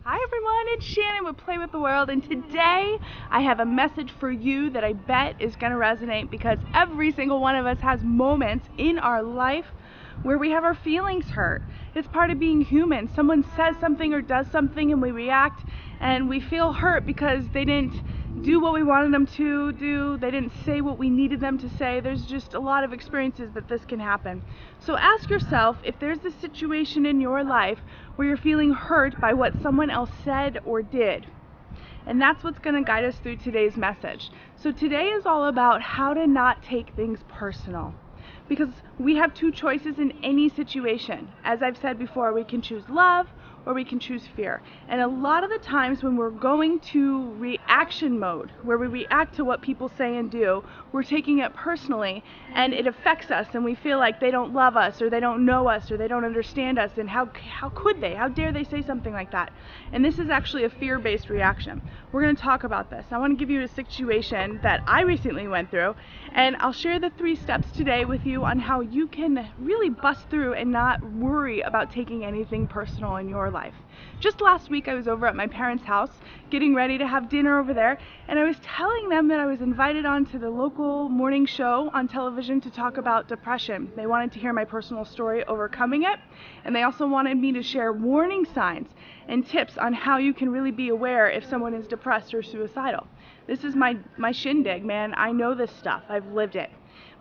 Hi everyone, it's Shannon with Play with the World, and today I have a message for you that I bet is going to resonate because every single one of us has moments in our life where we have our feelings hurt. It's part of being human. Someone says something or does something and we react and we feel hurt because they didn't do what we wanted them to do, they didn't say what we needed them to say. There's just a lot of experiences that this can happen. So ask yourself if there's a situation in your life where you're feeling hurt by what someone else said or did. And that's what's going to guide us through today's message. So today is all about how to not take things personal. Because we have two choices in any situation. As I've said before, we can choose love or we can choose fear. And a lot of the times when we're going to reaction mode, where we react to what people say and do, we're taking it personally and it affects us and we feel like they don't love us or they don't know us or they don't understand us, and how could they? How dare they say something like that? And this is actually a fear-based reaction. We're going to talk about this. I want to give you a situation that I recently went through, and I'll share the 3 steps today with you on how you can really bust through and not worry about taking anything personal in your life. Just last week I was over at my parents' house getting ready to have dinner over there, and I was telling them that I was invited on to the local morning show on television to talk about depression. They wanted to hear my personal story overcoming it, and they also wanted me to share warning signs and tips on how you can really be aware if someone is depressed or suicidal. This is my shindig, man. I know this stuff. I've lived it.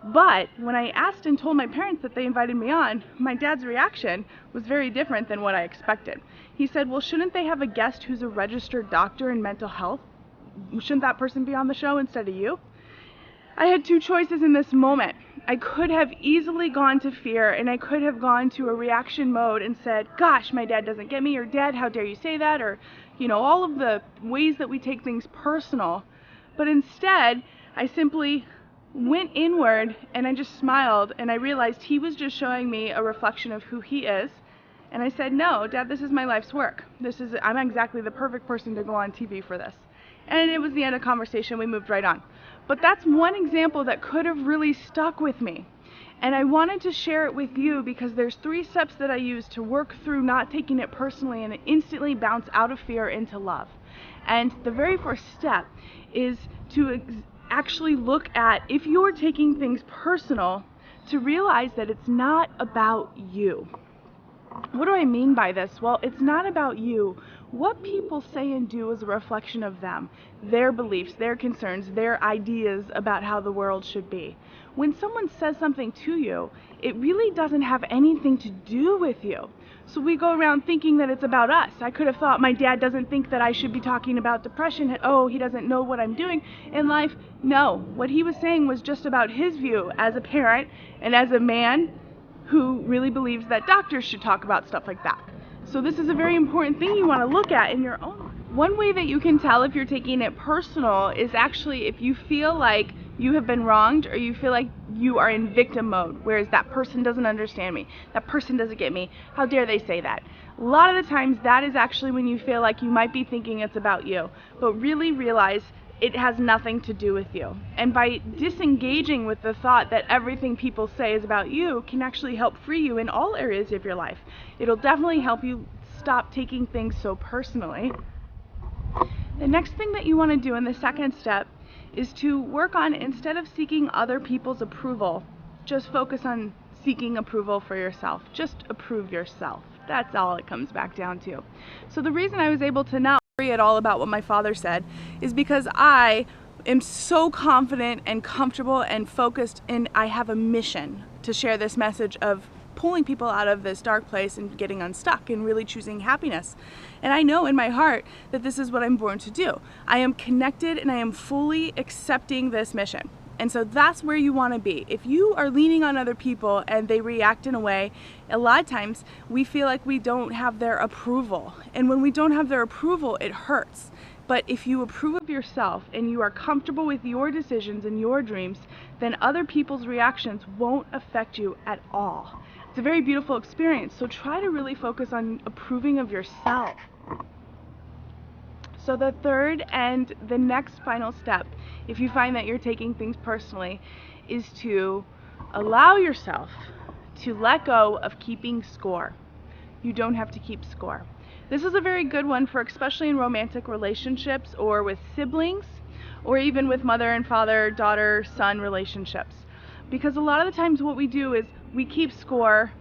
But when I asked and told my parents that they invited me on, my dad's reaction was very different than what I expected. He said, well, shouldn't they have a guest who's a registered doctor in mental health? Shouldn't that person be on the show instead of you? I had 2 choices in this moment. I could have easily gone to fear, and I could have gone to a reaction mode and said, gosh, my dad doesn't get me, or Dad, how dare you say that, or, all of the ways that we take things personal. But instead, I simply went inward and I just smiled, and I realized he was just showing me a reflection of who he is. And I said, no, Dad, this is my life's work. I'm exactly the perfect person to go on TV for this. And it was the end of the conversation. We moved right on. But that's one example that could have really stuck with me. And I wanted to share it with you because there's 3 steps that I use to work through not taking it personally and instantly bounce out of fear into love. And the very first step is to actually look at, if you're taking things personal, to realize that it's not about you. What do I mean by this? Well, it's not about you. What people say and do is a reflection of them, their beliefs, their concerns, their ideas about how the world should be. When someone says something to you, it really doesn't have anything to do with you. So we go around thinking that it's about us. I could have thought my dad doesn't think that I should be talking about depression. Oh, he doesn't know what I'm doing in life. No, what he was saying was just about his view as a parent and as a man who really believes that doctors should talk about stuff like that. So this is a very important thing you want to look at in your own life. One way that you can tell if you're taking it personal is actually if you feel like you have been wronged, or you feel like you are in victim mode, whereas that person doesn't understand me, that person doesn't get me, how dare they say that? A lot of the times that is actually when you feel like you might be thinking it's about you, but really realize it has nothing to do with you. And by disengaging with the thought that everything people say is about you can actually help free you in all areas of your life. It'll definitely help you stop taking things so personally. The next thing that you want to do in the second step is to work on, instead of seeking other people's approval, just focus on seeking approval for yourself. Just approve yourself. That's all it comes back down to. So the reason I was able to not worry at all about what my father said is because I am so confident and comfortable and focused, and I have a mission to share this message of pulling people out of this dark place and getting unstuck and really choosing happiness. And I know in my heart that this is what I'm born to do. I am connected and I am fully accepting this mission. And so that's where you want to be. If you are leaning on other people and they react in a way, a lot of times we feel like we don't have their approval. And when we don't have their approval, it hurts. But if you approve of yourself and you are comfortable with your decisions and your dreams, then other people's reactions won't affect you at all. It's a very beautiful experience, so try to really focus on approving of yourself. So the third and the next final step, if you find that you're taking things personally, is to allow yourself to let go of keeping score. You don't have to keep score. This is a very good one for especially in romantic relationships or with siblings or even with mother and father, daughter, son relationships. Because a lot of the times what we do is we keep score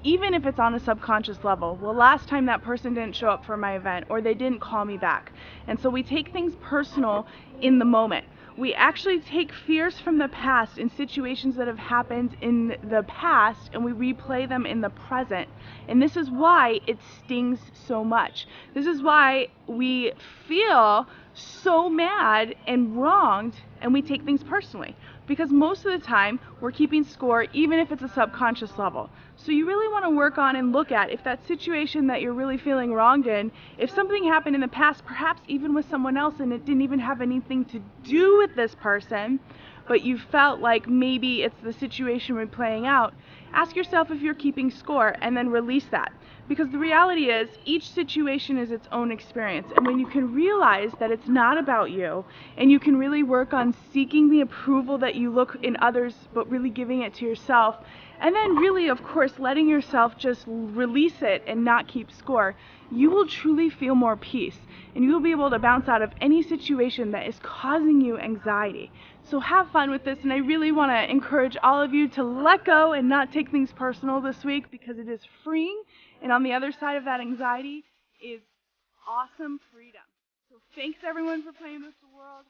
even if it's on a subconscious level. Well, last time that person didn't show up for my event or they didn't call me back. And so we take things personal in the moment. We actually take fears from the past in situations that have happened in the past and we replay them in the present. And this is why it stings so much. This is why we feel so mad and wronged and we take things personally. Because most of the time we're keeping score even if it's a subconscious level. So you really want to work on and look at if that situation that you're really feeling wronged in, if something happened in the past, perhaps even with someone else and it didn't even have anything to do with this person, but you felt like maybe it's the situation we're playing out, ask yourself if you're keeping score and then release that. Because the reality is, each situation is its own experience. And when you can realize that it's not about you, and you can really work on seeking the approval that you look in others, but really giving it to yourself, and then really, of course, letting yourself just release it and not keep score, you will truly feel more peace. And you will be able to bounce out of any situation that is causing you anxiety. So have fun with this, and I really want to encourage all of you to let go and not take things personal this week because it is freeing. And on the other side of that anxiety is awesome freedom. So thanks everyone for playing with the world.